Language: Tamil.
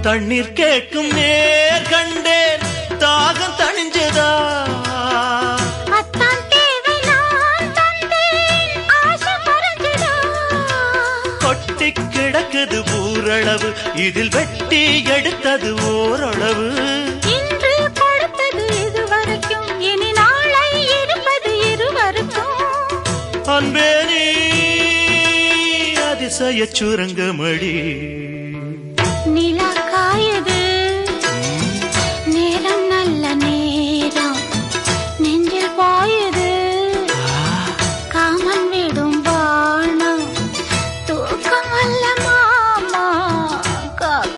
தண்ணீர் கேட்கும் நேர் கண்டேன் தாகம் தணிஞ்சதா கொட்டி கிடக்குது ஊரளவு இதில் வெட்டி எடுத்தது ஓரளவு இன்று கொடுத்தது இதுவரைக்கும் இனி நாளை இருப்பது இருவருக்கும் அன்பே நீ அதிசய சுரங்கமடி நிலா